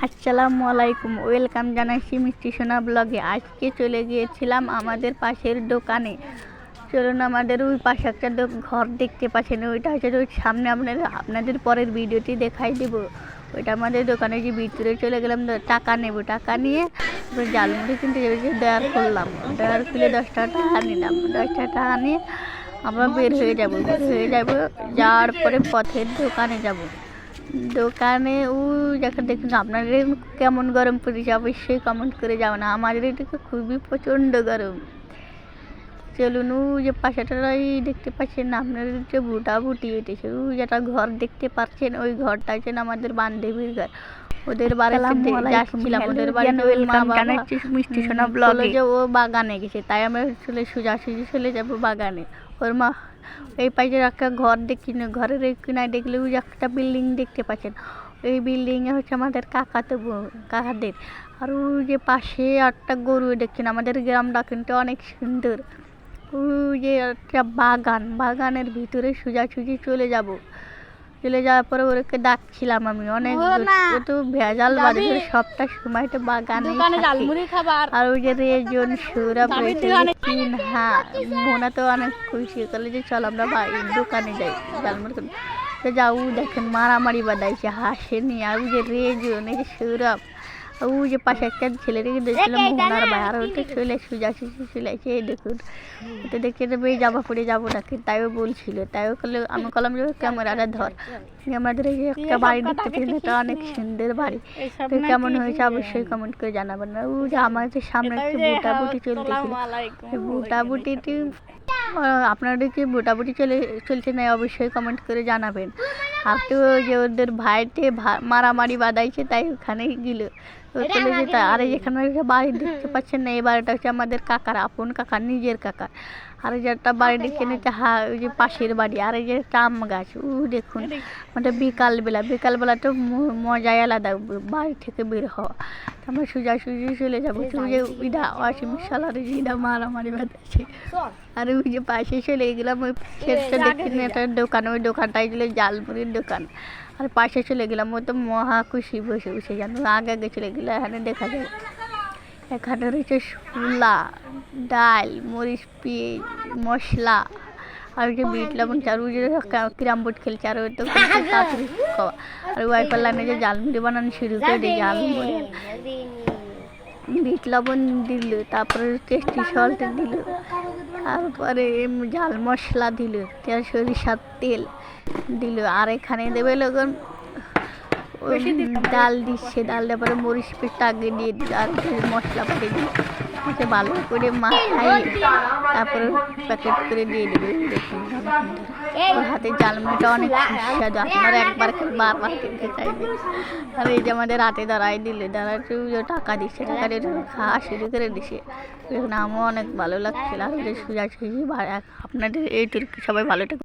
আসসালামু আলাইকুম, ওয়েলকাম জানাচ্ছি মিষ্টি সোনা ব্লগে। আজকে চলে গিয়েছিলাম আমাদের পাশের দোকানে। চলুন, আমাদের ওই পাশে একটা ঘর দেখতে পাচ্ছেন, ওইটা হচ্ছে ওই সামনে আপনাদের পরের ভিডিওটি দেখাই দেবো। ওইটা আমাদের দোকানে যে ভিতরে চলে গেলাম, টাকা নেব, টাকা নিয়ে জালমুড়ি কিনতে যাবে, যে ড্রয়ার খুললাম, ড্রয়ার খুলে 10 টাকা নিলাম। 10 টাকা নিয়ে আমরা বের হয়ে যাব। যাওয়ার পরে পথের দোকানে যাব। দোকানে দেখুন, আপনাদের কেমন গরম পড়েছে অবশ্যই কমেন্ট করে যাও না। আমাদের এদিকে খুবই প্রচণ্ড গরম। চলুন, যে পাশাটাই দেখতে পাচ্ছেন আপনাদের, যে বুটা বুটি এটেছে, যেটা ঘর দেখতে পাচ্ছেন, ওই ঘরটা হচ্ছে আমাদের বান্ধবীর ঘর। ওদের বাড়িতে যাচ্ছিলাম, ওদের বাড়িতে মিষ্টি সোনা ব্লগে যে ও বাগানে গেছে, তাই আমরা সোজাসুজি চলে যাব বাগানে। ওর মা এই পাশে একটা ঘর দেখি, ঘরের এই কিনায় দেখলে ওই একটা বিল্ডিং দেখতে পাচ্ছেন, ওই বিল্ডিংয়ে হচ্ছে আমাদের কাকাদের। আর ওই যে পাশে একটা গরু দেখছেন। আমাদের গ্রামটা কিন্তু অনেক সুন্দর। ওই যে একটা বাগানের ভিতরে সোজাসুজি চলে যাওয়ার পরে ওকে ডাকছিলাম আমি অনেক, ও তো ভেজাল বাদে সবটা সময় তো বাগানে। আর ওই যে রেজন সৌরভ মোনা তো অনেক খুশি, করলে যে চল আমরা দোকানে যাই জালমুড়ি। তো যাও, দেখেন মারামারি বাঁধাইছে হাসে নিয়ে। আর ওই যে রেজন, এই যে সৌরভ, ওই যে পাশে একটা ছেলে রেখে দিয়েছিল মোনার ভাই, আর ওটা সোজাসুজি চলে আসে। এই দেখুন, ওটা দেখে দেবে যাবা পড়ে যাবো নাকি, তাইও বলছিল। তাইও করলে আমি বললাম যে ক্যামেরাটা ধর। আমাদের এই যে একটা বাড়ি দেখতে পেয়েছেন, এটা অনেক সুন্দর বাড়ি। তো কেমন হয়েছে অবশ্যই কমেন্ট করে জানাবেন। ওই যে আমাদের সামনে একটু বুটাবুটি চলতেছিল, বুটাবুটিটি আপনাদের কি বুটাবুটি চলছে না অবশ্যই কমেন্ট করে জানাবেন। আর তো যে ওদের ভাইতে মারামারি বাঁধাইছে, তাই ওখানেই গেল। আর যেখানে বাড়ি দেখতে পাচ্ছেন না, এই বাড়িটা হচ্ছে আমাদের কাকার, আপন কাকার, নিজের কাকার। আর যে একটা বাড়ি দেখে নিচ্ছে ওই যে পাশের বাড়ি। আর এই যে আম গাছ, দেখুন আমাদের বিকালবেলা তো মজাই আলাদা বাড়ি থেকে বের হওয়া। আমরা সোজাসুজি চলে যাবো। যে ইদা ওয়াসিম সালার ইদা মারামারি বাঁধাচ্ছে। আর ওই যে পাশে চলে গেলাম, ওই ক্ষেতটা দেখি একটা দোকান, ওই দোকানটাই ছিল জালমুড়ির দোকান। আর পাশে চলে গেলাম, ও তো মহা খুশি বসে জানো। আগে চলে গেলে এখানে দেখা যায়, এখানে রয়েছে ছোলা, ডাল, মরিচ, পেঁয়াজ, মশলা, আর ওই যে বিট লবণ, চার ওই যে ক্যারাম বোর্ড খেলছে। আর ওই তো তাড়াতাড়ি খাওয়া। আর ওয়াই পাল্লানে যে জালমুড়ি বানানো শুরু করে দিয়ে জালমুড়ি, বিট লবণ দিল, তারপরে টেস্টি সল্ট দিল, তারপরে ঝাল মশলা দিল, সরিষার তেল দিল। আর এখানে দেবে লোকজন ডাল দিচ্ছে, ডাল দেওয়ার পরে মরিচ পেস্ট আগে দিয়ে দিল, আর মশলা পরে দিয়ে ভালো করে মাখাই, তারপরে প্যাকেট করে দিয়ে দেবে। দেখুন ওর হাতে জালমুড়িটা অনেক সুস্বাদু, আপনারা একবার খেলে বারবার খেতে চাইবে। আর এই যে আমাদের হাতে দাঁড়াই টাকা দিচ্ছে, টাকা দিয়ে খাওয়া শুরু করে দিছে। দেখুন আমার অনেক ভালো লাগছিল। আর সোজাসুজি আপনাদের এইটুকু সবাই ভালো থাকে।